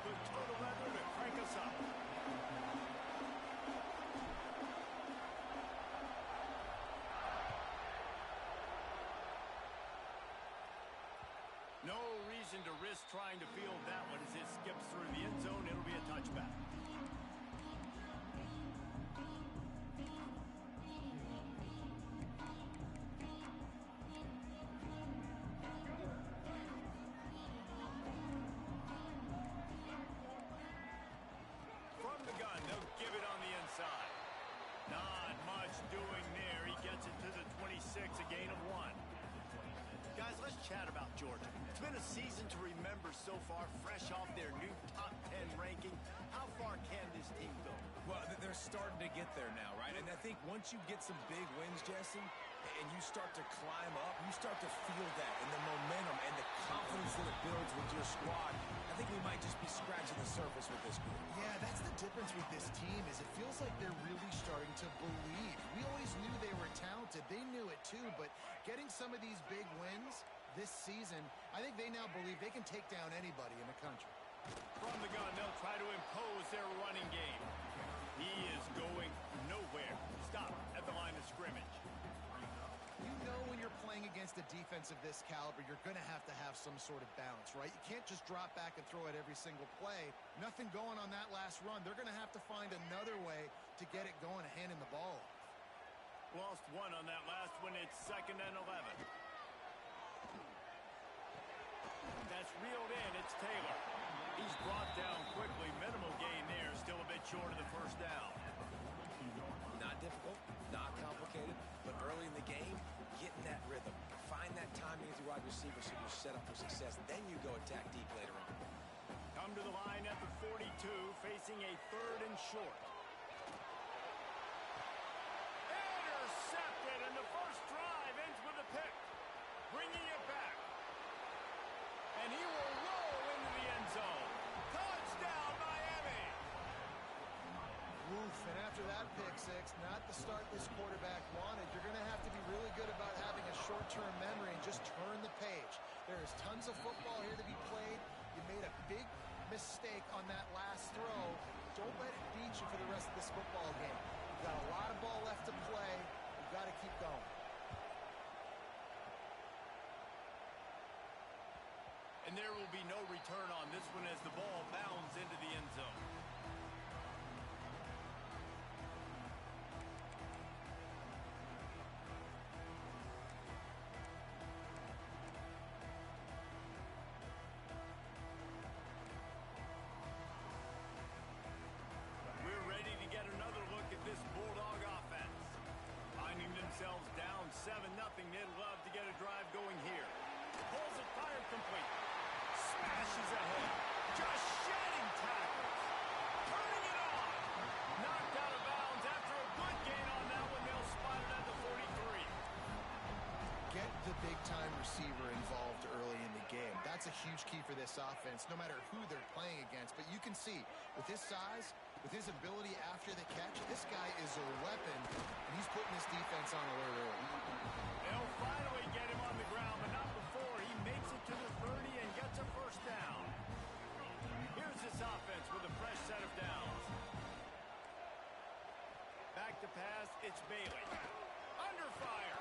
Good total leather to crank us up. No reason to risk trying to field that one as it skips through the end zone. It'll be a touchback. From the gun, they'll give it on the inside. Not much doing there. He gets it to the 26, a gain of 1. Guys, let's chat about Georgia. It's been a season to remember so far, fresh off their new top 10 ranking. How far can this team go? Well, they're starting to get there now, right? And I think once you get some big wins, Jesse, and you start to climb up, you start to feel that and the momentum and the confidence that it builds with your squad. I think we might just be scratching the surface with this group. Yeah, that's the difference with this team is it feels like they're really starting to believe. We always knew they were talented. They knew it too, but getting some of these big wins this season, I think they now believe they can take down anybody in the country. From the gun, they'll try to impose their running game. He is going nowhere. Stop at the line of scrimmage. You know when you're playing against a defense of this caliber, you're going to have some sort of balance, right? You can't just drop back and throw it every single play. Nothing going on that last run. They're going to have to find another way to get it going, handing the ball off. Lost 1 on that last one. It's 2nd and 11. That's reeled in. It's Taylor. He's brought down quickly. Minimal gain there. Still a bit short of the first down. Not difficult, not complicated, but early in the game, getting that rhythm. Find that timing with your wide receiver so you're set up for success. Then you go attack deep later on. Come to the line at the 42, facing a 3rd and short. Intercepted, and the first drive ends with a pick. Bringing it back. And he will roll into the end zone. Touchdown, Miami! Oof, and after that pick six, not the start this quarterback wanted. You're going to have to be really good about having a short-term memory and just turn the page. There is tons of football here to be played. You made a big mistake on that last throw. Don't let it beat you for the rest of this football game. You've got a lot of ball left to play. You've got to keep going. And there will be no return on this one as the ball bounds into the end zone. We're ready to get another look at this Bulldog offense. Finding themselves down 7-0, they'd love to get a drive going here. Pulls it, fired complete. Smashes ahead. Just shedding tackles. Turning it on. Knocked out of bounds after a good gain on that one. They'll spot it at the 43. Get the big-time receiver involved early in the game. That's a huge key for this offense, no matter who they're playing against. But you can see, with his size, with his ability after the catch, this guy is a weapon, and he's putting this defense on alert early. They'll finally get him on the ground, but not before he makes it to the 30 and gets a first down. Here's this offense with a fresh set of downs. Back to pass, it's Bailey. Under fire.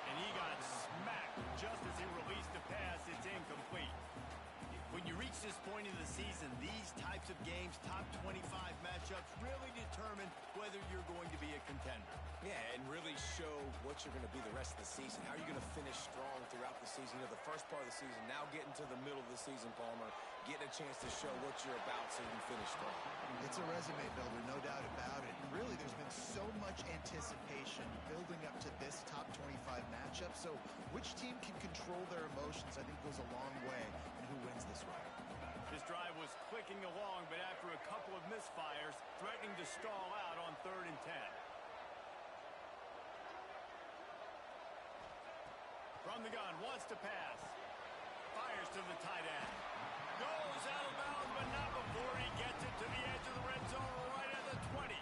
And he got smacked just as he released the pass. It's incomplete. When you reach this point in the season, these types of games, top 25 matchups, really determine whether you're going to be a contender. Yeah, and really show what you're going to be the rest of the season. How are you going to finish strong throughout the season? You know, the first part of the season, now getting to the middle of the season, Palmer, getting a chance to show what you're about so you can finish strong. It's a resume builder, no doubt about it. And really, there's been so much anticipation building up to this top 25 matchup. So which team can control their emotions, I think, goes a long way in who wins this one. This drive was clicking along, but after a couple of misfires, threatening to stall out on 3rd and 10. From the gun, wants to pass. Fires to the tight end. Goes out of bounds, but not before he gets it to the edge of the red zone right at the 20.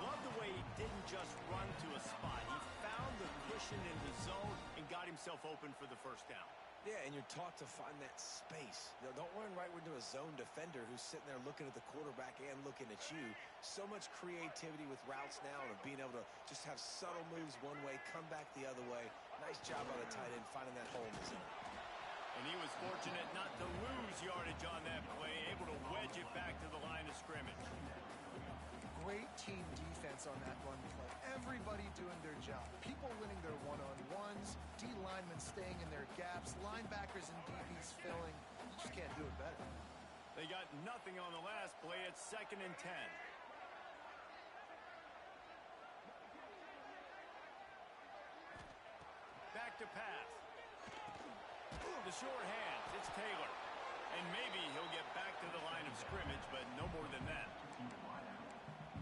Love the way he didn't just run to a spot. He found the cushion in the zone and got himself open for the first down. Yeah, and you're taught to find that space. You know, don't run right into a zone defender who's sitting there looking at the quarterback and looking at you. So much creativity with routes now and of being able to just have subtle moves one way, come back the other way. Nice job by the tight end finding that hole in the zone. And he was fortunate not to lose yardage on that play, able to wedge it back to the line of scrimmage. Great team defense on that run play. Everybody doing their job. People winning their one-on-ones, D linemen staying in their gaps, linebackers and DBs filling. You just can't do it better. They got nothing on the last play. It's 2nd and 10. Back to pass. The short hands. It's Taylor. And maybe he'll get back to the line of scrimmage, but no more than that.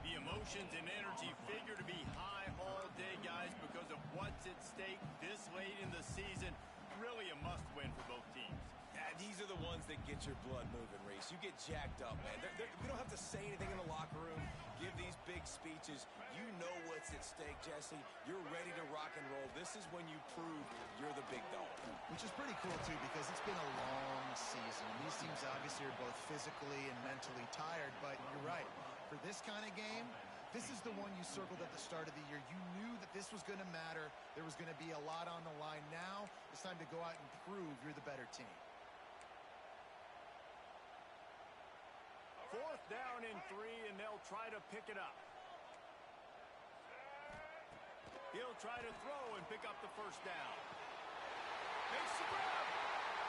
The emotions and energy figure to be high all day, guys, because of what's at stake this late in the season. Really a must-win for both teams. Yeah, these are the ones that get your blood moving, Reese. You get jacked up, man. You don't have to say anything in the locker room, give these big speeches. You know what's at stake, Jesse. You're ready to rock and roll. This is when you prove you're the big dog. Which is pretty cool, too, because it's been a long season. These teams obviously are both physically and mentally tired, but you're right. For this kind of game, this is the one you circled at the start of the year. You knew that this was going to matter. There was going to be a lot on the line. Now it's time to go out and prove you're the better team. 4th down and 3, and they'll try to pick it up. He'll try to throw and pick up the 1st down. Makes the grab,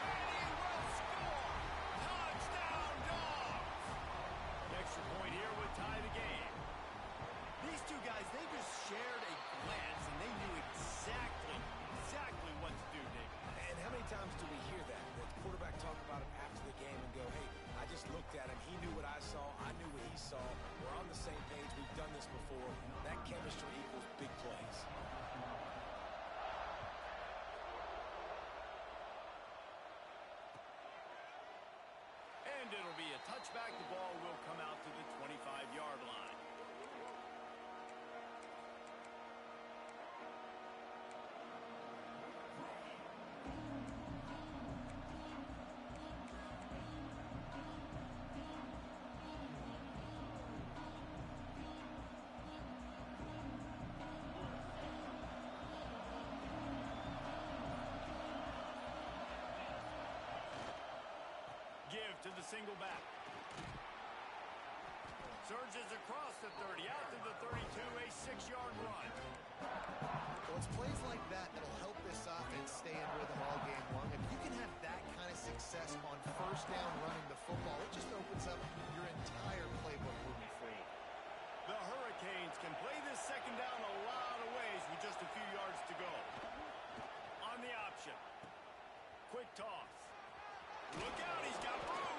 and he will score! Touchdown, Dogs! Extra point here would tie the game. These two guys, they just shared a glance, and they knew exactly what to do, David. And how many times do we hear that? The quarterback talk about it after the game and go, hey, I just looked at him. He knew what I saw. I knew what he saw. We're on the same page. We've done this before. That chemistry equals big plays. And it'll be a touchback. The ball will come out to the 25-yard line. Give to the single back. Surges across the 30, out to the 32, a 6-yard run. Well, it's plays like that that'll help this offense stay in rhythm all game long. If you can have that kind of success on 1st down running the football, it just opens up your entire playbook moving forward. The Hurricanes can play this 2nd down a lot of ways with just a few yards to go. On the option. Quick toss. Look out, he's got room.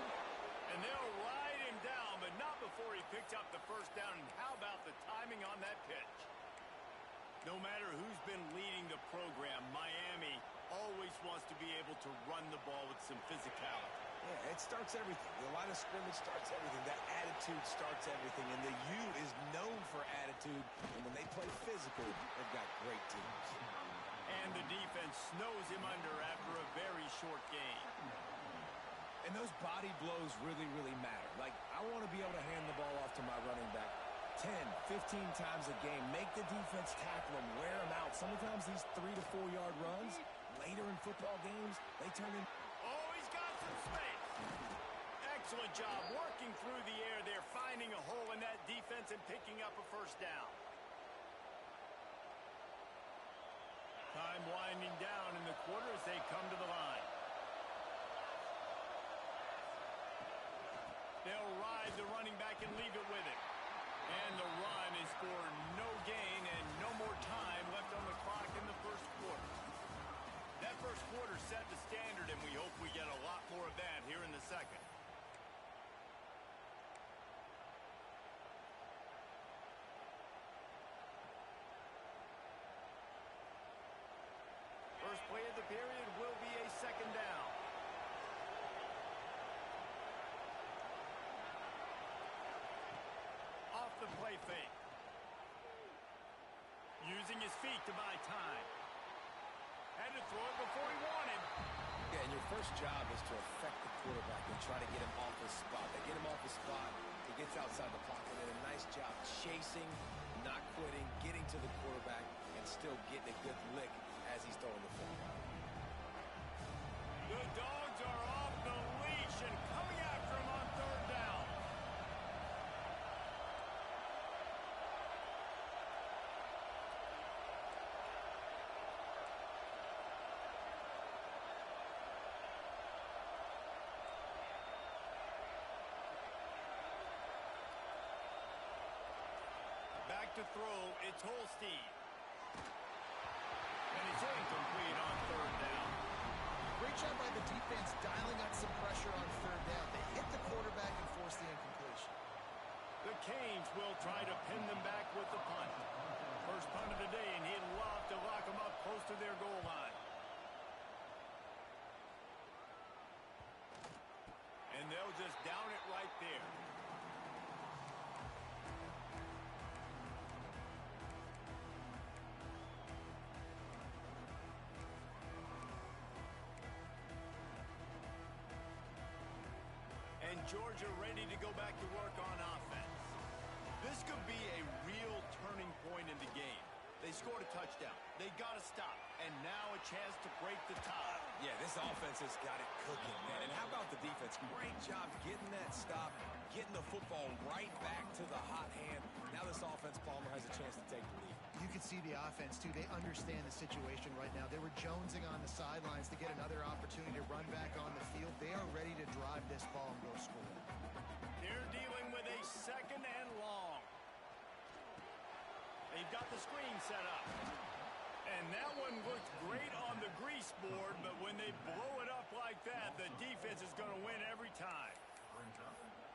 And they'll ride him down, but not before he picked up the 1st down. And how about the timing on that pitch? No matter who's been leading the program, Miami always wants to be able to run the ball with some physicality. Yeah, it starts everything. The line of scrimmage starts everything. That attitude starts everything. And the U is known for attitude. And when they play physical, they've got great teams. And the defense snows him under after a very short game. And those body blows really, really matter. Like, I want to be able to hand the ball off to my running back 10, 15 times a game. Make the defense tackle him, wear him out. Sometimes these 3 to 4 yard runs, later in football games, they turn in. Oh, he's got some space. Excellent job working through the air there, finding a hole in that defense and picking up a 1st down. Time winding down in the quarter as they come to the line. They'll ride the running back and leave it with him. And the run is for no gain and no more time left on the clock in the 1st quarter. That 1st quarter set the standard, and we hope we get a lot more of that here in the 2nd. First play of the period will be a 2nd down. Off the play fake. Using his feet to buy time. Had to throw it before he wanted. Yeah, and first job is to affect the quarterback and try to get him off his spot. They get him off his spot, he gets outside the pocket, and a nice job chasing, not quitting, getting to the quarterback, and still getting a good lick as he's throwing the football. The Dogs are off the leash and coming after him on third down. Back to throw, it's Holstein. And it's incomplete on third down. Great job by the defense dialing up some pressure on third down. They hit the quarterback and forced the incompletion. The Canes will try to pin them back with the punt. First punt of the day, and he'd love to lock them up close to their goal line. And they'll just down it right there. And Georgia ready to go back to work on offense. This could be a real turning point in the game. They scored a touchdown. They got to stop. And now a chance to break the tie. Yeah, this offense has got it cooking, man. And how about the defense? Great job getting that stop, getting the football right back to the hot hand. Now this offense, Palmer, has a chance to take the lead. You can see the offense, too. They understand the situation right now. They were jonesing on the sidelines to get another opportunity to run back on the field. They are ready to drive this ball and go score. They're dealing with a second and long. They've got the screen set up. And that one looked great on the grease board, but when they blow it up like that, the defense is going to win every time.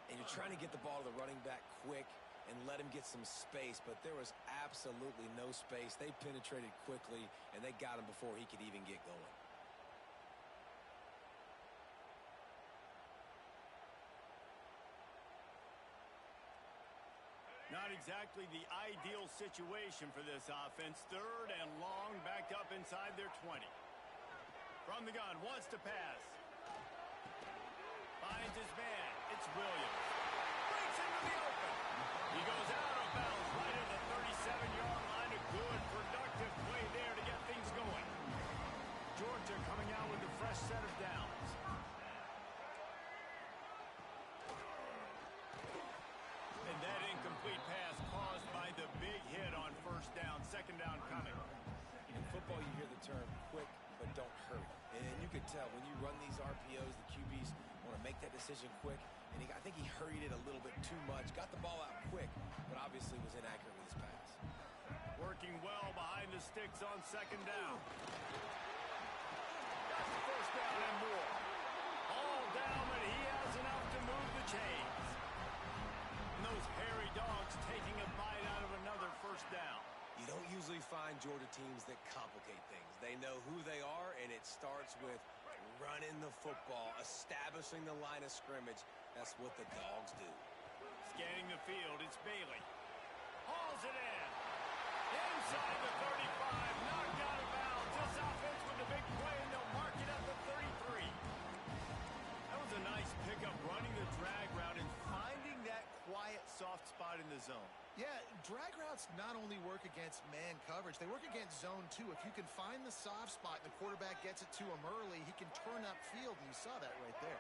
And you're trying to get the ball to the running back quick and let him get some space, but there was absolutely no space. They penetrated quickly, and they got him before he could even get going. Not exactly the ideal situation for this offense. Third and long, backed up inside their 20. From the gun, wants to pass. Finds his man. It's Williams. Breaks into the open. He goes out of bounds right at the 37-yard line. A good, productive play there to get things going. Georgia coming out with a fresh set of downs. And that incomplete pass caused by the big hit on first down. Second down coming. In football, you hear the term quick, but don't hurry. And you can tell when you run these RPOs, the QBs want to make that decision quick. And I think he hurried it a little bit too much. Got the ball out quick, but obviously was inaccurate with his pass. Working well behind the sticks on second down. Got the first down and more. All down, but he has enough to move the chains. And those hairy dogs taking a bite out of another first down. You don't usually find Georgia teams that complicate things. They know who they are, and it starts with running the football, establishing the line of scrimmage. That's what the Dogs do. Scanning the field, it's Bailey. Hauls it in. Inside the 35, knocked out of bounds. This offense with the big play, and they'll mark it at the 33. That was a nice pickup, running the drag route and finding that quiet, soft spot in the zone. Yeah, drag routes not only work against man coverage, they work against zone too. If you can find the soft spot and the quarterback gets it to him early, he can turn upfield, and you saw that right there.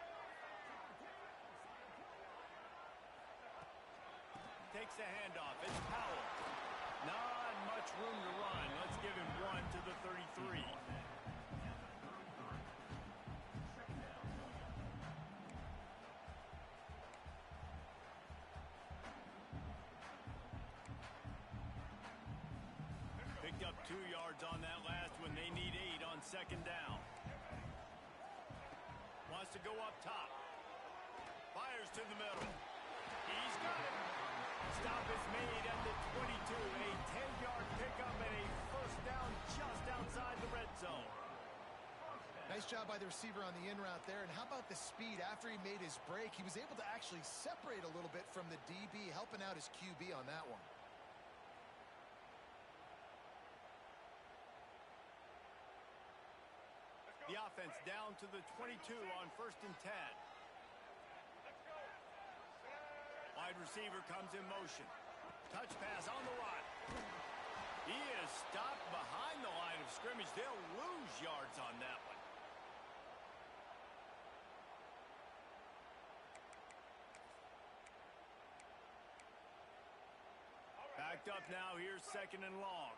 Takes the handoff. It's Powell. Not much room to run. Let's give him one to the 33. Picked up 2 yards on that last one. They need 8 on second down. Wants to go up top. Fires to the middle. He's got it. Stop is made at the 22. A 10-yard pickup and a first down just outside the red zone. Nice job by the receiver on the in route there. And how about the speed after he made his break? He was able to actually separate a little bit from the DB, helping out his QB on that one. The offense offense down to the 22 on 1st and 10. Wide receiver comes in motion. Touch pass on the run. He is stopped behind the line of scrimmage. They'll lose yards on that one. Backed up now. Here's 2nd and long.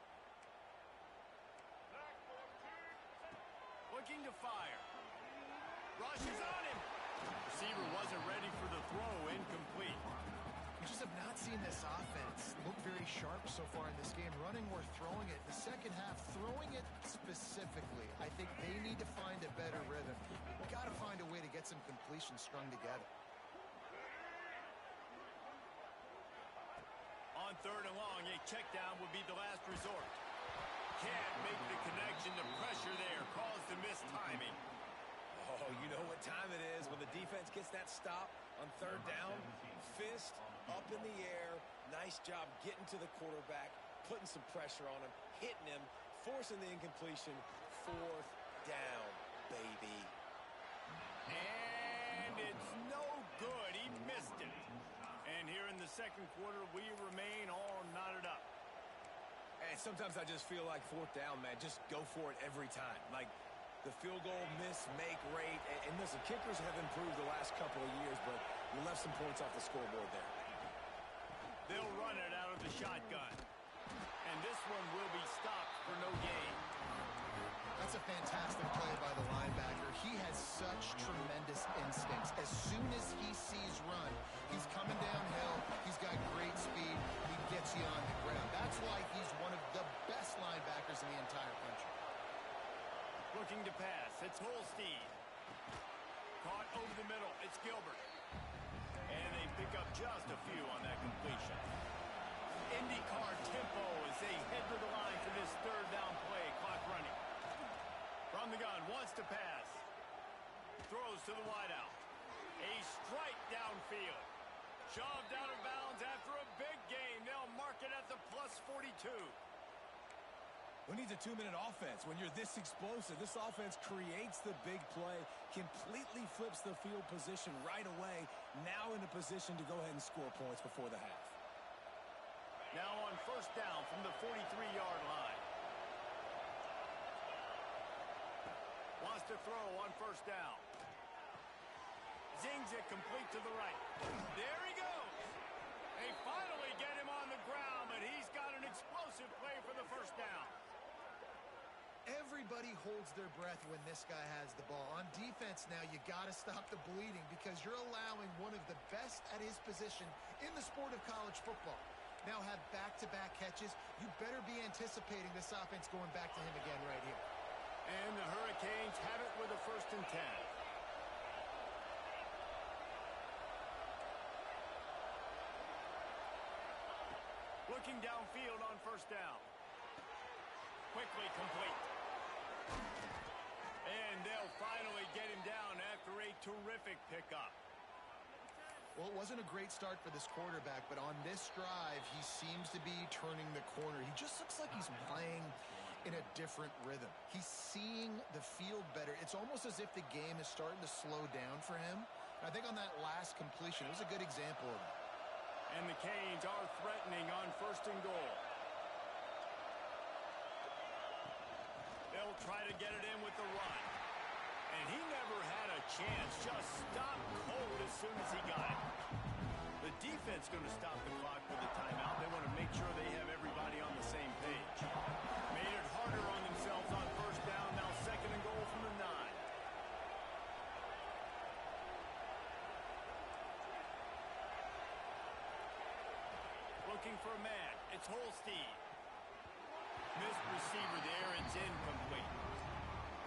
Looking to fire. Rushes on him. Receiver wasn't ready for the throw. Incomplete. We just have not seen this offense look very sharp so far in this game, running or throwing it. The second half, throwing it specifically, I think they need to find a better rhythm. We've got to find a way to get some completions strung together. On 3rd and long, a check down would be the last resort. Can't make the connection. The pressure there caused the missed timing. Oh, you know what time it is when the defense gets that stop on 3rd down. Fist up in the air. Nice job getting to the quarterback, putting some pressure on him, hitting him, forcing the incompletion. 4th down, baby. And it's no good. He missed it. And here in the 2nd quarter, we remain all knotted up. And sometimes I just feel like 4th down, man. Just go for it every time. Like the field goal miss-make rate. And listen, kickers have improved the last couple of years, but you left some points off the scoreboard there. They'll run it out of the shotgun. And this one will be stopped for no gain. That's a fantastic play by the linebacker. He has such tremendous instincts. As soon as he sees run, he's coming downhill. He's got great speed. He gets you on the ground. That's why he's one of the best linebackers in the entire country. Looking to pass. It's Holstein. Caught over the middle. It's Gilbert. And they pick up just a few on that completion. IndyCar tempo as they head to the line for this 3rd down play. Clock running. From the gun, wants to pass. Throws to the wideout. A strike downfield. Shoved out of bounds after a big gain. They'll mark it at the +42. Who needs a 2-minute offense? When you're this explosive, this offense creates the big play, completely flips the field position right away, now in a position to go ahead and score points before the half. Now on 1st down from the 43-yard line. Wants to throw on 1st down. Zings it complete to the right. There he goes. They finally get him on the ground, but he's got an explosive play for the 1st down. Everybody holds their breath when this guy has the ball. On defense now, you got to stop the bleeding because you're allowing one of the best at his position in the sport of college football. Now have back-to-back catches. You better be anticipating this offense going back to him again right here. And the Hurricanes have it with a 1st and 10. Looking downfield on 1st down. Quickly complete. And they'll finally get him down after a terrific pickup. Well, it wasn't a great start for this quarterback, but on this drive, he seems to be turning the corner. He just looks like he's playing in a different rhythm. He's seeing the field better. It's almost as if the game is starting to slow down for him. I think on that last completion, it was a good example of that. And the Canes are threatening on 1st and goal. They'll try to get it in with the run. And he never had a chance. Just stopped cold as soon as he got it. The defense going to stop the clock with the timeout. They want to make sure they have everybody on the same page. Made it harder on themselves on 1st down. Now 2nd and goal from the 9. Looking for a man. It's Holstein. Missed receiver there. It's incomplete.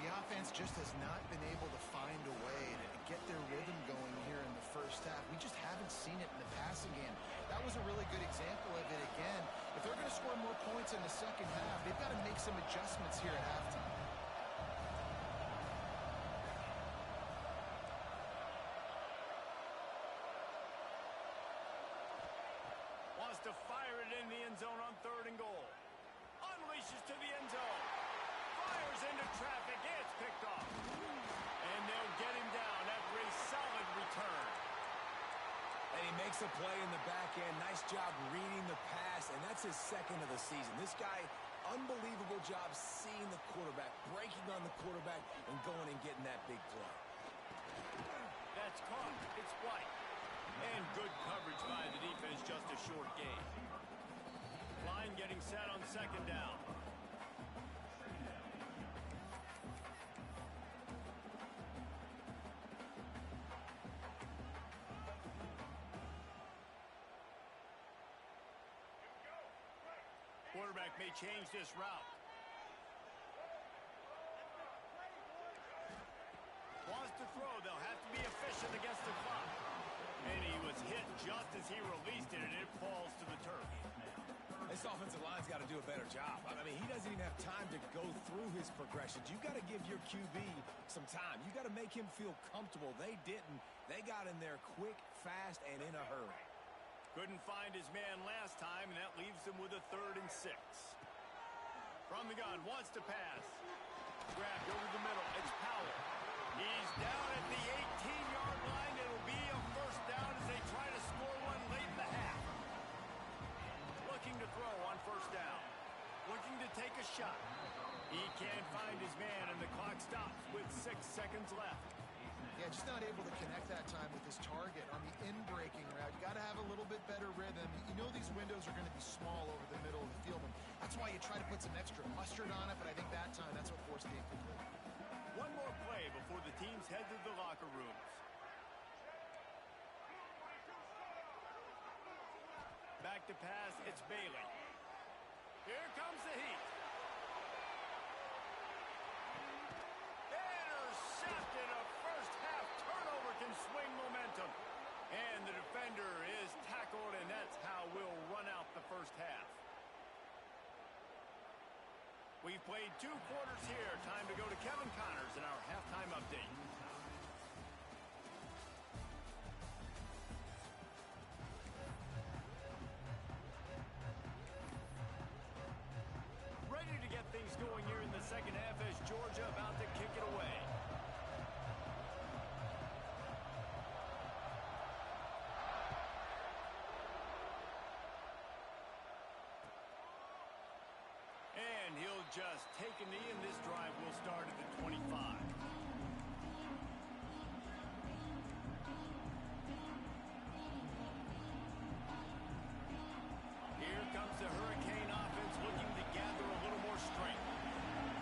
The offense just has not been able to find a way to get their rhythm going here in the 1st half. We just haven't seen it in the passing game. That was a really good example of it again. If they're going to score more points in the 2nd half, they've got to make some adjustments here at halftime. Wants to fire it in the end zone on 3rd and goal. Unleashes to the end zone. Fires into traffic. It's picked off. And they'll get him down after a solid return. And he makes a play in the back end. Nice job reading the pass, and that's his second of the season. This guy, unbelievable job seeing the quarterback, breaking on the quarterback, and going and getting that big play. That's caught. It's White. And good coverage by the defense, just a short gain. Line getting set on second down. Quarterback may change this route. Wants to throw. They'll have to be efficient against the clock. And he was hit just as he released it, and it falls to the turf. This offensive line's got to do a better job. I mean, he doesn't even have time to go through his progressions. You've got to give your QB some time. You've got to make him feel comfortable. They didn't. They got in there quick, fast, and in a hurry. Couldn't find his man last time, and that leaves him with a 3rd and 6. From the gun, wants to pass. Grabbed over the middle. It's Powell. He's down at the 18-yard line. It'll be a first down as they try to score one late in the half. Looking to throw on first down. Looking to take a shot. He can't find his man, and the clock stops with 6 seconds left. Yeah, just not able to connect that time with his target on the in-breaking route. You got to have a little bit better rhythm. You know these windows are going to be small over the middle of the field, and that's why you try to put some extra mustard on it, but I think that time that's what forced the incomplete. One more play before the teams head to the locker rooms. Back to pass, it's Bailey. Here comes the heat. Intercepted. A first half turnover can swing momentum. And the defender is tackled, and that's how we'll run out the first half. We've played 2 quarters here. Time to go to Kevin Connors in our halftime update. Ready to get things going here in the second half as Georgia about to kick it away. And he'll just take a knee, and this drive will start at the 25. Here comes the Hurricane offense looking to gather a little more strength.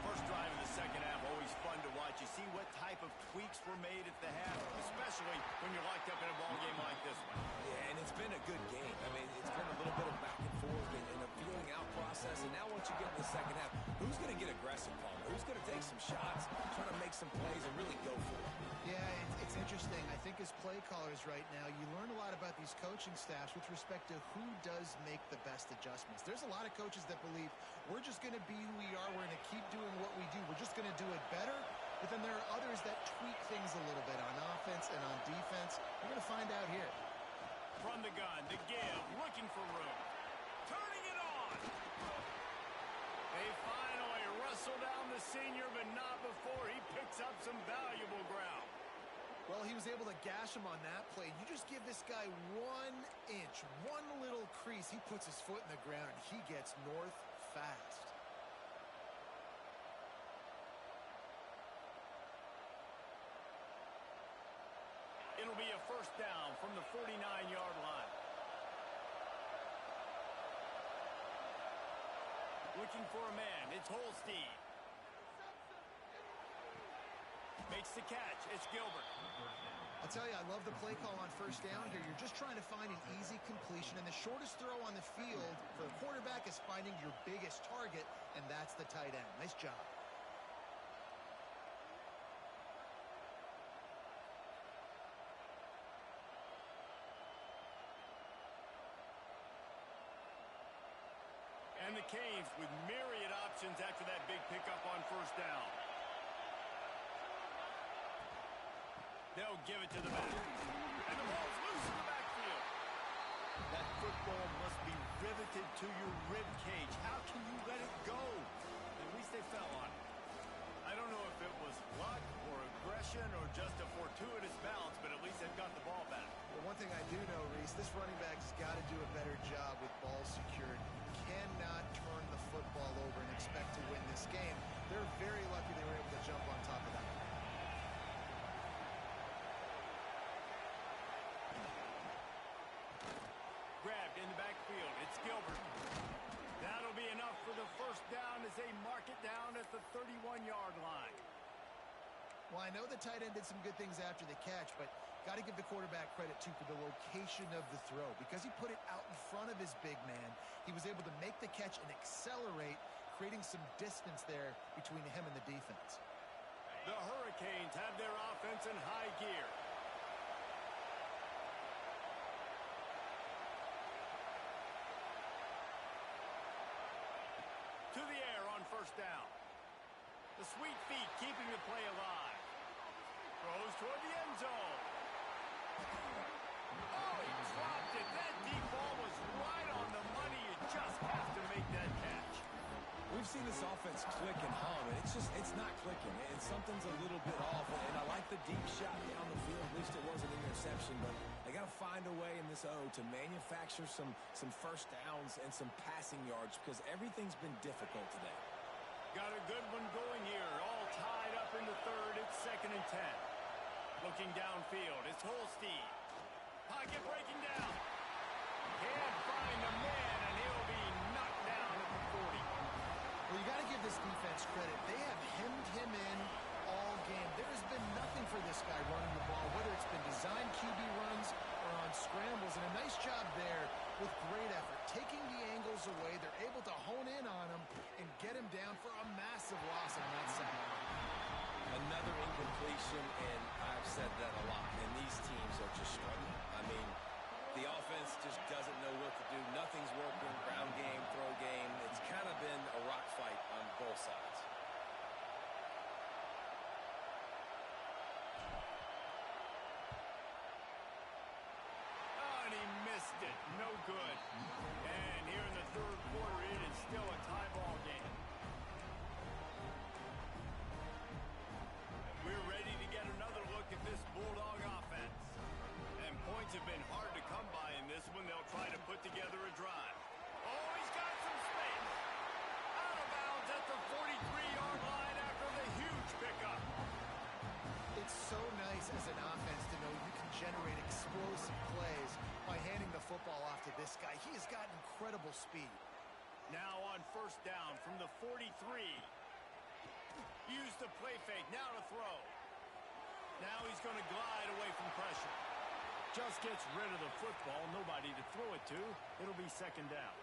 First drive of the second half, always fun to watch. You see what type of tweaks were made at the half, especially when you're locked up in a ball game like this one. Yeah, and it's been a good game. I mean, it's been a little bit of back and forth and a feeling out process. And now once you get in the second half, who's going to get aggressive, Paul? Who's going to take some shots, try to make some plays, and really go for it? Yeah, it's interesting. I think as play callers right now, you learn a lot about these coaching staffs with respect to who does make the best adjustments. There's a lot of coaches that believe we're just going to be who we are. We're going to keep doing what we do. We're just going to do it better. But then there are others that tweak things a little bit on offense and on defense. We're going to find out here. From the gun, the give, looking for room. Turning it on. They finally wrestle down the senior, but not before he picks up some valuable ground. Well, he was able to gash him on that play. You just give this guy 1 inch, one little crease. He puts his foot in the ground, and he gets north fast. It'll be a first down from the 49-yard line. Looking for a man. It's Holstein. Makes the catch. It's Gilbert. I'll tell you, I love the play call on first down here. You're just trying to find an easy completion, and the shortest throw on the field for a quarterback is finding your biggest target, and that's the tight end. Nice job. And the Canes with myriad options after that big pickup on first down. They'll give it to the back. And the ball's loose in the backfield. That football must be riveted to your rib cage. How can you let it go? At least they fell on it. don't know if it was luck or aggression or just a fortuitous bounce, but at least they've got the ball back. Well, one thing I do know, Reese, this running back's got to do a better job with ball security. You cannot turn the football over and expect to win this game. They're very lucky they were able to jump on top of that. Grabbed in the backfield. It's Gilbert. That'll be enough for the first down as they mark it down at the 31-yard line. Well, I know the tight end did some good things after the catch, but got to give the quarterback credit, too, for the location of the throw. Because he put it out in front of his big man, he was able to make the catch and accelerate, creating some distance there between him and the defense. The Hurricanes have their offense in high gear. To the air on first down. The sweet feet keeping the play alive. Throws toward the end zone. Oh, he dropped it. That deep ball was right on the money. You just have to make that catch. We've seen this offense click and hum, and it's not clicking. And something's a little bit off. And I like the deep shot down the field. At least it wasn't an interception, but they got to find a way in this O to manufacture some first downs and some passing yards because everything's been difficult today. Got a good one going here. All tied up in the third. It's 2nd and 10. Looking downfield. It's Holstein. Pocket breaking down. Can't find a man, and he'll be knocked down at the 40. Well, you got to give this defense credit. They have hemmed him in all game. There has been nothing for this guy running the ball, whether it's been designed QB runs or on scrambles, and a nice job there with great effort. Taking the angles away, they're able to hone in on him and get him down for a massive loss on that side. Another incompletion, and I've said that a lot, and these teams are just struggling. I mean, the offense just doesn't know what to do. Nothing's working. Ground game, throw game. It's kind of been a rock fight on both sides. Oh, and he missed it. No good. And here in the third quarter, it is still a tie ball game. We're ready to get another look at this Bulldog offense. And points have been hard to come by in this one. They'll try to put together a drive. Oh, he's got some space. Out of bounds at the 43-yard line after the huge pickup. It's so nice as an offense to know you can generate explosive plays by handing the football off to this guy. He has got incredible speed. Now on first down from the 43. Use the play fake. Now to throw. Now he's going to glide away from pressure. Just gets rid of the football. Nobody to throw it to. It'll be 2nd down.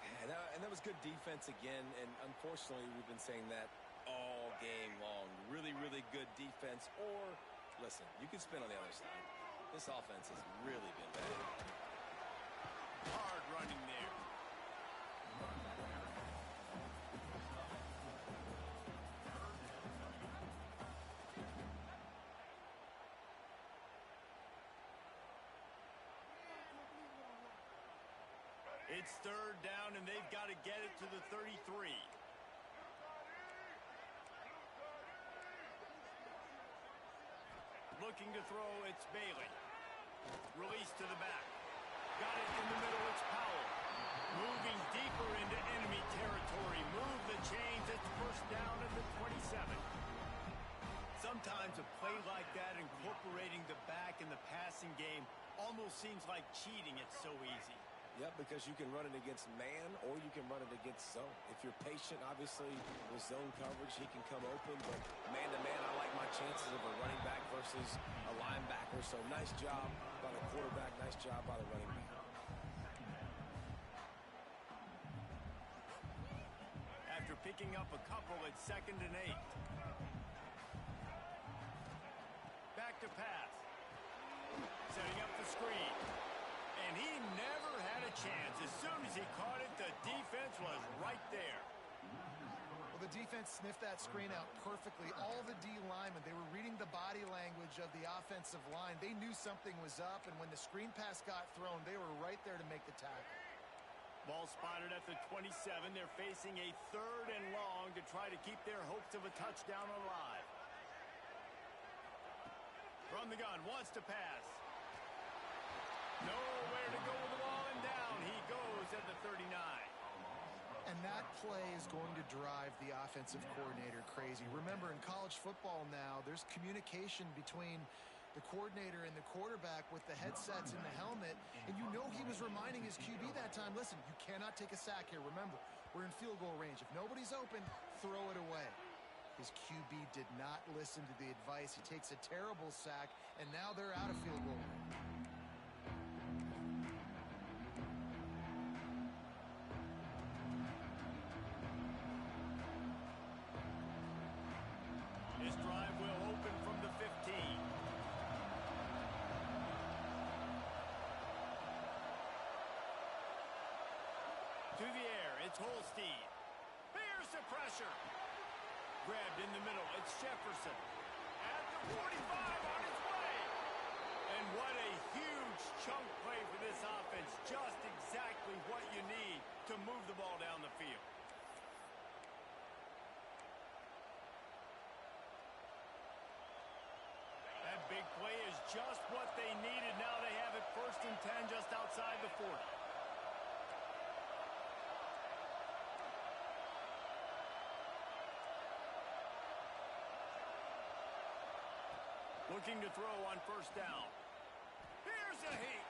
Yeah, and that was good defense again. And unfortunately, we've been saying that all game long. Really, really good defense. Or, listen, you can spin on the other side. This offense has really been bad. Hard running there. It's 3rd down, and they've got to get it to the 33. Looking to throw, it's Bailey. Release to the back. Got it in the middle, it's Powell. Moving deeper into enemy territory. Move the chains, it's first down at the 27. Sometimes a play like that, incorporating the back in the passing game, almost seems like cheating. It's so easy. Yep, because you can run it against man or you can run it against zone. If you're patient, obviously, with zone coverage, he can come open. But man-to-man, I like my chances of a running back versus a linebacker. So nice job by the quarterback, nice job by the running back. After picking up a couple, it's 2nd and 8. Back to pass. Setting up the screen. And he never had a chance. As soon as he caught it, the defense was right there. Well, the defense sniffed that screen out perfectly. All the D linemen, they were reading the body language of the offensive line. They knew something was up, and when the screen pass got thrown, they were right there to make the tackle. Ball spotted at the 27. They're facing a 3rd and long to try to keep their hopes of a touchdown alive. From the gun, wants to pass. Nowhere to go with the ball, and down he goes at the 39. And that play is going to drive the offensive coordinator crazy. Remember, in college football now, there's communication between the coordinator and the quarterback with the headsets and the helmet, and you know he was reminding his QB that time, listen, you cannot take a sack here. Remember, we're in field goal range. If nobody's open, throw it away. His QB did not listen to the advice. He takes a terrible sack, and now they're out of field goal range. This drive will open from the 15. To the air, it's Holstein. Here's the pressure. Grabbed in the middle, it's Jefferson. At the 45, on its way. And what a huge chunk play for this offense. Just exactly what you need to move the ball down the field. That big play is just what they needed. Now they have it 1st and 10 just outside the 40. Looking to throw on 1st down. Here's a heat.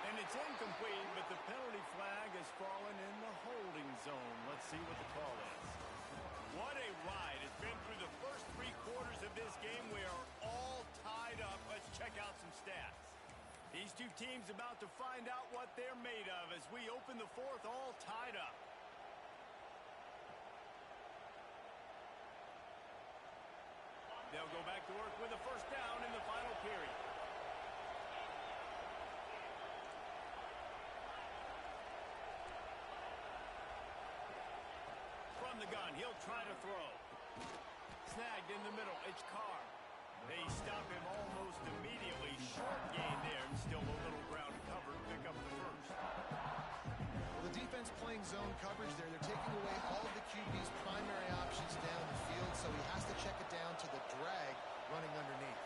And it's incomplete, but the penalty flag has fallen in the holding zone. Let's see what the call is. What a ride. It's been through the first 3 quarters of this game. We are all tied up. Let's check out some stats. These two teams about to find out what they're made of as we open the 4th all tied up. They'll go back to work with a 1st down in the final period. From the gun, he'll try to throw. Snagged in the middle, it's Carr. They stop him almost immediately. Short gain there, and still a little ground to cover to pick up the 1st. Well, the defense playing zone coverage there. They're taking away all of the QB's primary options down the field, so he has to check it down to the drag running underneath.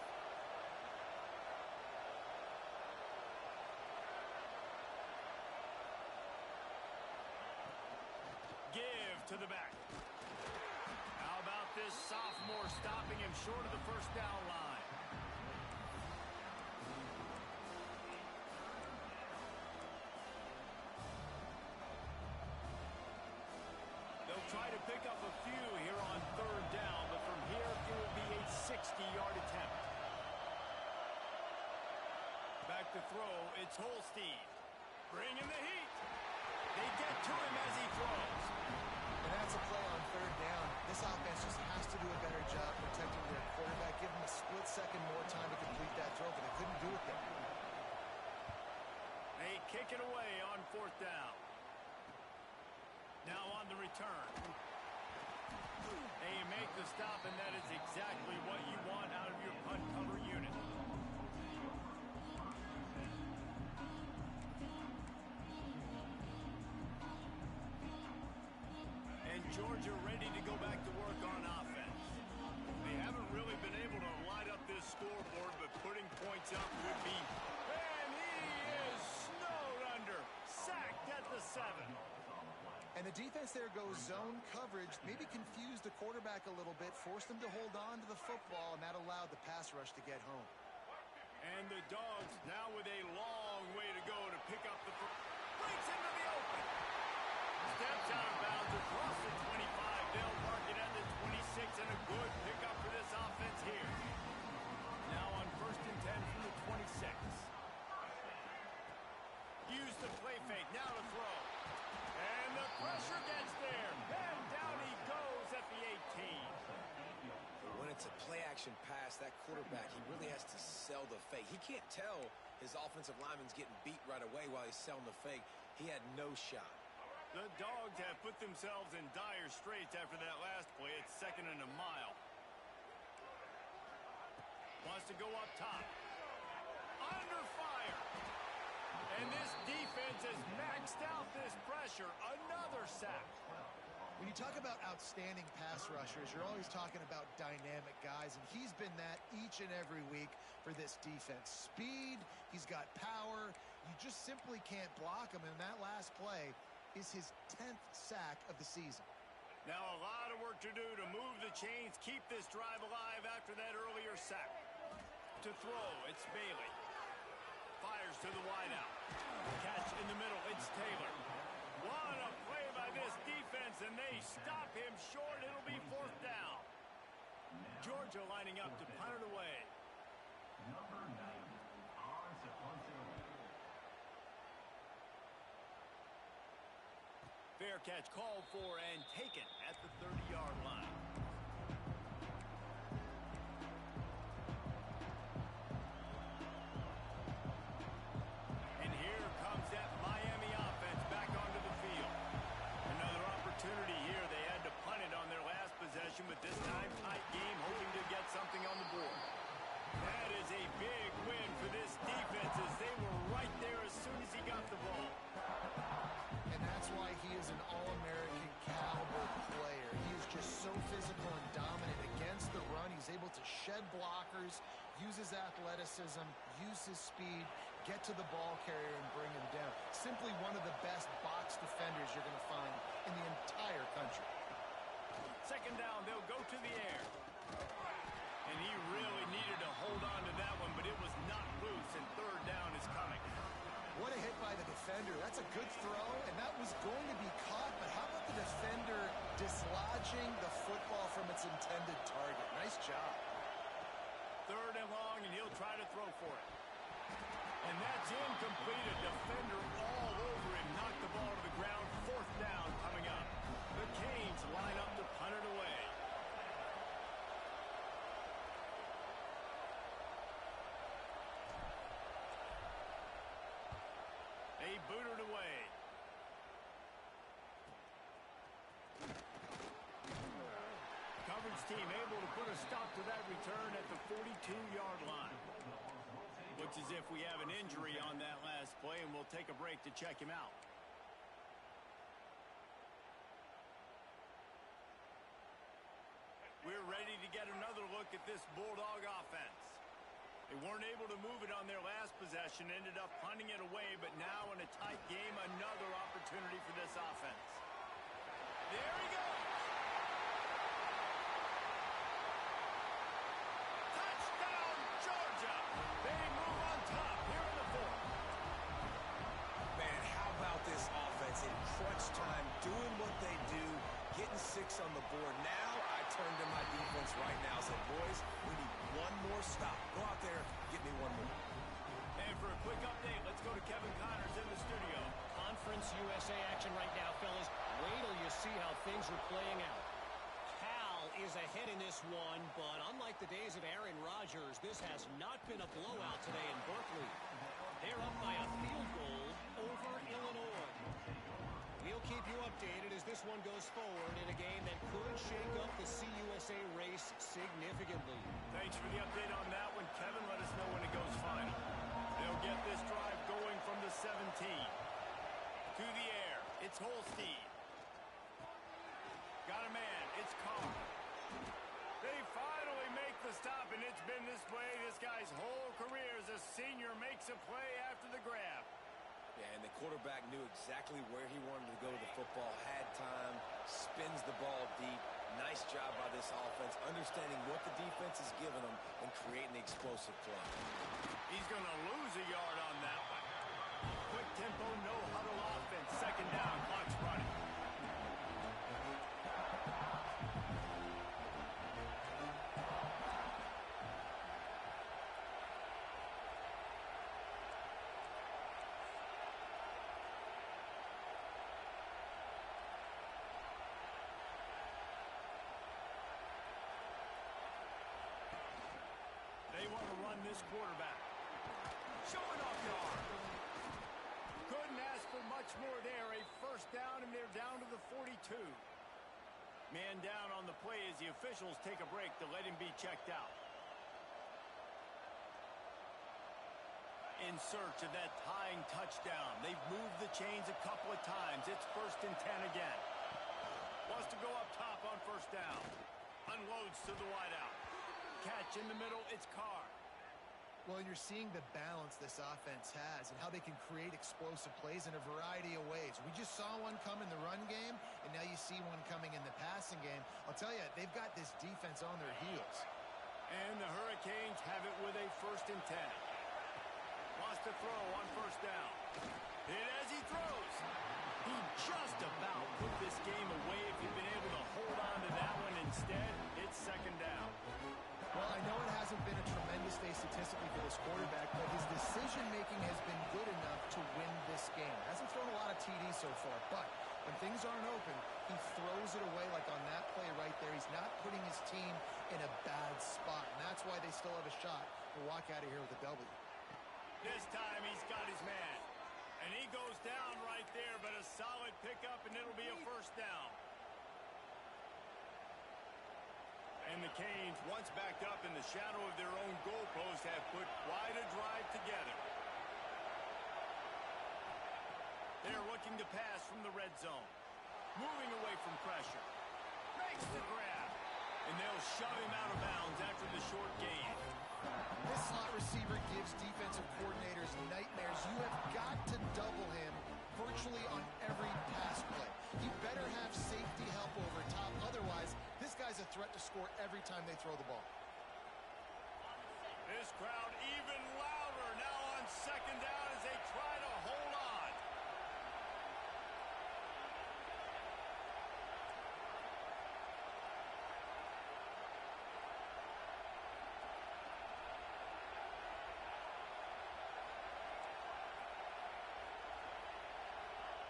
Give to the back. How about this sophomore stopping him short of the 1st down line? They'll try to pick up a few here on 3rd down, but from here it will be a 60-yard attempt. Back to throw, it's Holstein. Bringing the heat. They get to him as he throws. And that's a play on 3rd down. This offense just has to do a better job protecting their quarterback. Give him a split second more time to complete that throw, but they couldn't do it there. They kick it away on 4th down. Now on the return. They make the stop, and that is exactly what you want out of your punt cover unit. And Georgia ready to go back to work on offense. They haven't really been able to light up this scoreboard, but putting points up would be... And he is snowed under. Sacked at the 7. And the defense there goes zone coverage, maybe confused the quarterback a little bit, forced him to hold on to the football, and that allowed the pass rush to get home. And the Dogs now with a long way to go to pick up the... Breaks into the open. Steps out of bounds across the 25. They'll mark it at the 26, and a good pickup for this offense here. Now on 1st and 10 from the 26. Use the play fake. Now to throw. And the pressure gets there. And down he goes at the 18. When it's a play-action pass, that quarterback, he really has to sell the fake. He can't tell his offensive lineman's getting beat right away while he's selling the fake. He had no shot. The Dogs have put themselves in dire straits after that last play. It's 2nd and a mile. Wants to go up top. Under fire. And this defense has maxed out this pressure. Another sack. When you talk about outstanding pass rushers, you're always talking about dynamic guys, and he's been that each and every week for this defense. Speed, he's got power. You just simply can't block him, and that last play is his 10th sack of the season. Now a lot of work to do to move the chains, keep this drive alive after that earlier sack. To throw, it's Bailey. Fires to the wideout. Catch in the middle, it's Taylor. What a play by this defense, and they stop him short. It'll be 4th down. Georgia lining up to punt it away. Fair catch called for and taken at the 30-yard line. And here comes that Miami offense back onto the field. Another opportunity here. They had to punt it on their last possession, but this time tight game, hoping to get something on the board. That is a big win for this defense as they were right there as soon as he got the ball. And that's why he is an All-American caliber player. He is just so physical and dominant against the run. He's able to shed blockers, use his athleticism, use his speed, get to the ball carrier and bring him down. Simply one of the best box defenders you're going to find in the entire country. 2nd down, they'll go to the air. And he really needed to hold on to that one, but it was not loose, and 3rd down is coming. What a hit by the defender. That's a good throw, and that was going to be caught, but how about the defender dislodging the football from its intended target? Nice job. 3rd and long, and he'll try to throw for it. And that's incomplete. A defender all over him. Knocked the ball to the ground. 4th down coming up. The Canes line up to punt it away. They boot it away. Coverage team able to put a stop to that return at the 42-yard line. Looks as if we have an injury on that last play, and we'll take a break to check him out. We're ready to get another look at this Bulldog offense. They weren't able to move it on their last possession, ended up punting it away, but now in a tight game, another opportunity for this offense. There he goes! Touchdown, Georgia! They move on top here in the 4th. Man, how about this offense in crunch time, doing what they do, getting 6 on the board. Now I turn to my defense right now and say, boys, we need one more stop. Go out there, get me one more. And for a quick update, let's go to Kevin Connors in the studio. Conference USA action right now, fellas. Wait till you see how things are playing out. Cal is ahead in this one, but unlike the days of Aaron Rodgers, this has not been a blowout today in Berkeley. They're up by a field goal over Illinois. We'll keep you updated as this one goes forward in a game that could shake up the CUSA race significantly. Thanks for the update on that one, Kevin. Let us know when it goes final. They'll get this drive going from the 17. To the air, it's Holstein. Got a man, it's Carr. They finally make the stop, and it's been this way this guy's whole career as a senior makes a play after the grab. Yeah, and the quarterback knew exactly where he wanted to go with the football, had time, spins the ball deep. Nice job by this offense, understanding what the defense is giving them and creating the explosive play. He's going to lose a yard on that one. Quick tempo, no huddle offense. 2nd down, clock's running. They want to run this quarterback. Showing off the arm. Couldn't ask for much more there. A 1st down, and they're down to the 42. Man down on the play as the officials take a break to let him be checked out. in search of that tying touchdown. They've moved the chains a couple of times. It's 1st and 10 again. Wants to go up top on 1st down. Unloads to the wideout. Catch in the middle, it's Carr. Well, you're seeing the balance this offense has and how they can create explosive plays in a variety of ways. We just saw one come in the run game, and now you see one coming in the passing game. I'll tell you, they've got this defense on their heels. And the Hurricanes have it with a 1st and 10. Wants to throw on 1st down. Hit as he throws. He just about put this game away if he'd been able to hold on to that one. Instead, it's 2nd down. Well, I know it hasn't been a tremendous day statistically for this quarterback, but his decision-making has been good enough to win this game. Hasn't thrown a lot of TDs so far, but when things aren't open, he throws it away like on that play right there. He's not putting his team in a bad spot, and that's why they still have a shot to walk out of here with a W. This time he's got his man. And he goes down right there, but a solid pickup, and it'll be a 1st down. And the Canes, once backed up in the shadow of their own goalpost, have put quite a drive together. They're looking to pass from the red zone. Moving away from pressure. Makes the grab. And they'll shove him out of bounds after the short gain. This slot receiver gives defensive coordinators nightmares. You have got to double him virtually on every pass play. He better have safety help over top. Otherwise, this guy's a threat to score every time they throw the ball. This crowd even louder now on 2nd down as they try to hold on.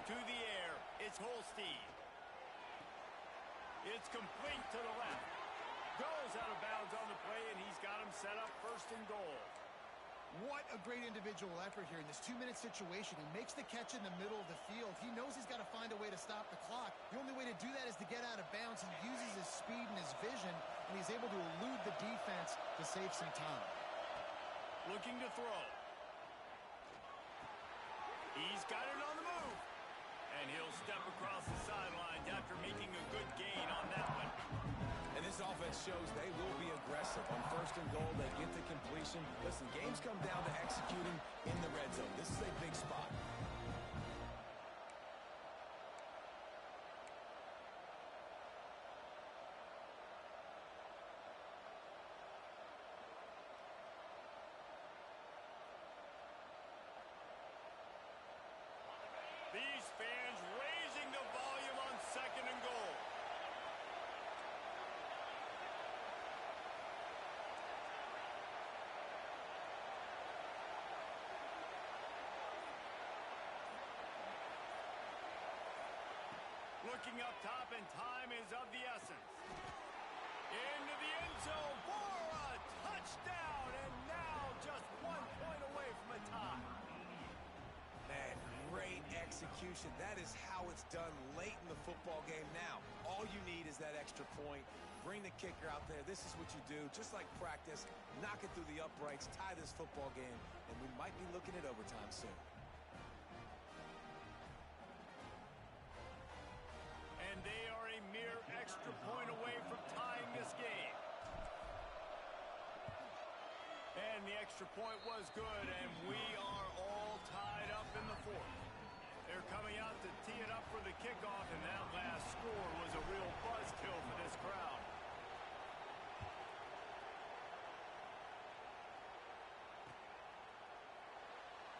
To the air, it's Holstein. It's complete to the left. Goes out of bounds on the play, and he's got him set up 1st and goal. What a great individual effort here in this 2-minute situation. He makes the catch in the middle of the field. He knows he's got to find a way to stop the clock. The only way to do that is to get out of bounds. He uses his speed and his vision, and he's able to elude the defense to save some time. Looking to throw. He's got it on the move. And he'll step across the sidelines after making a good gain on that one. And this offense shows they will be aggressive. On 1st and goal, they get the completion. Listen, games come down to executing in the red zone. This is a big spot. These fans raising the volume on 2nd and goal. Looking up top, and time is of the essence. Into the end zone for a touchdown, and now just 1 point away from a tie. Man, great execution. That is how it's done late in the football game now. All you need is that extra point. Bring the kicker out there. This is what you do. Just like practice, knock it through the uprights, tie this football game, and we might be looking at overtime soon. And they are a mere extra point away from tying this game. And the extra point was good, and we are all tied up in the 4th. They're coming out to tee it up for the kickoff, and that last score was a real buzzkill for this crowd.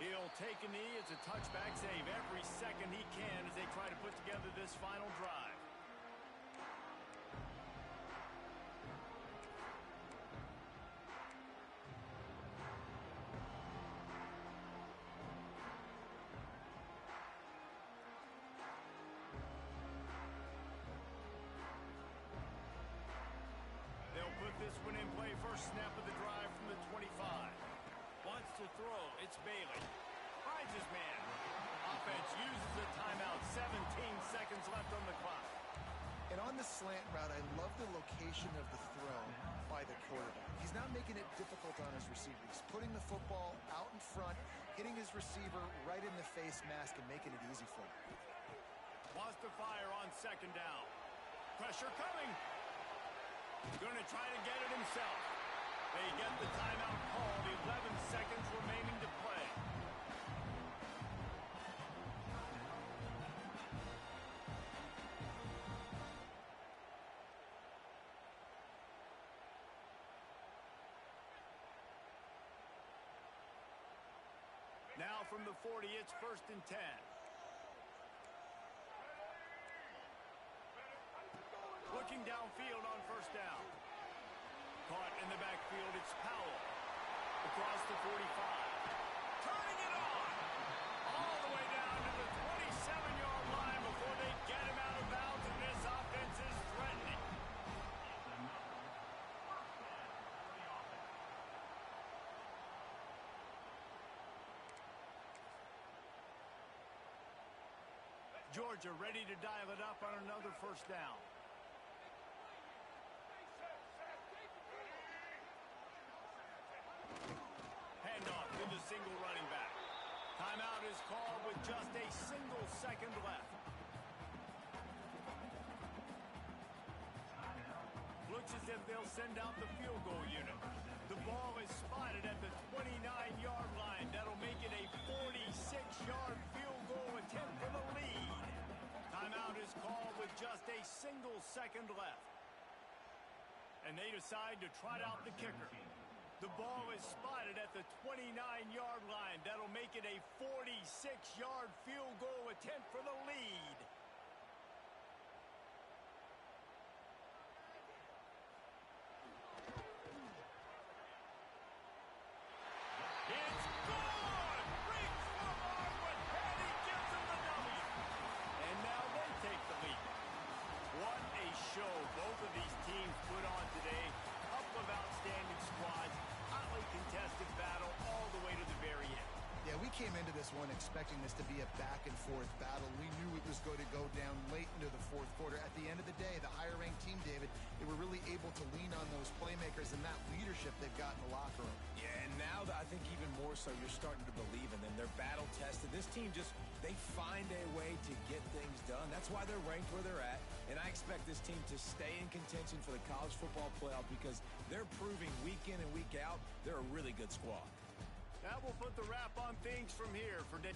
He'll take a knee. It's a touchback save every second he can as they try to put together this final drive. They'll put this one in play. First snap of the drive from the 25. Wants to throw. It's Bailey. Finds his man. Offense uses a timeout. 17 seconds left on the clock. And on the slant route, I love the location of the throw by the quarterback. He's not making it difficult on his receiver. He's putting the football out in front, hitting his receiver right in the face mask and making it easy for him. Wants to fire on second down. Pressure coming. Going to try to get it himself. They get the timeout called. 11 seconds remaining to play. Now from the 40, it's 1st and 10. Looking downfield on 1st down. Caught in the backfield, it's Powell. Across the 45. Turning it on! All the way down to the 27-yard line before they get him out of bounds, and this offense is threatening. Georgia ready to dial it up on another 1st down. Handoff to the single running back. Timeout is called with just a single second left. Looks as if they'll send out the field goal unit. The ball is spotted at the 29-yard line. That'll make it a 46-yard field goal attempt for the lead. Timeout is called with just a single second left. And they decide to trot out the kicker. The ball is spotted at the 29-yard line. That'll make it a 46-yard field goal attempt for the lead. It's gone! Reach for Marwood, and he gives him the W. And now they take the lead. What a show both of these teams put on today. Couple of outstanding squads. Hotly contested battle all the way to the very end. Yeah, we came into this one expecting this to be a back-and-forth battle. We knew it was going to go down late into the 4th quarter. At the end of the day, the higher-ranked team, David, they were really able to lean on those playmakers and that leadership they've got in the locker room. Yeah, and now I think even more so, you're starting to believe in them. They're battle-tested. This team they find a way to get things done. That's why they're ranked where they're at. And I expect this team to stay in contention for the college football playoff because they're proving week in and week out they're a really good squad. That will put the wrap on things from here for today.